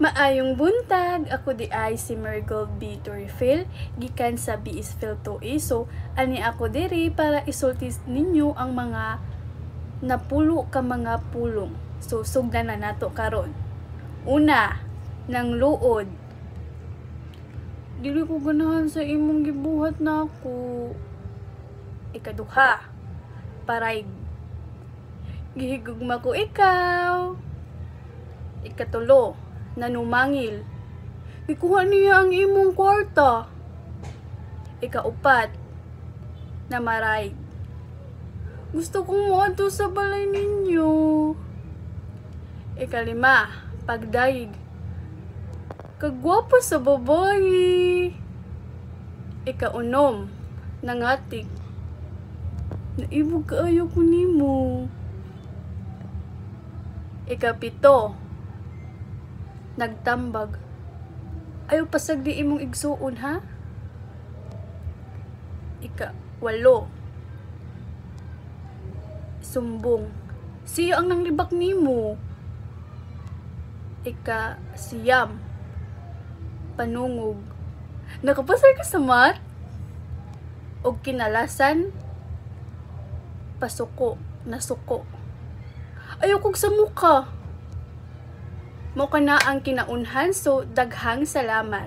Maayong buntag, ako di ay si Marigold B. Torrefil, gikan sa BSFIL 2A. So, ani ako diri para isultis ninyo ang mga napulo ka mga pulong. So, sugdan na nato karon. Una, nang luod. Dili ko ganahan sa imong gibuhat na ako. Ikaduha, paray. Gihigugma ko ikaw. Ikatulo, nanumangil. Ikuha niya ang imong kwarta. Ikaupat, namaray. Gusto kong moadto sa balay ninyo. Ikalima, pagdaig. Kagwapo sa babae. Ikaunom, nangatik. Naibog kaayo ko nimo. Ikapito, nagtambag. Ayaw pasag di imong igsuon ha? Ikawalo, sumbong. Siya ang nanglibak nimo. Ikasiyam, panungog. Nakapasar ka sa mat? O kinalasan, pasuko, nasuko. Ayaw kog sa mukha. Mo ka na ang kinaunhan, so daghang salamat.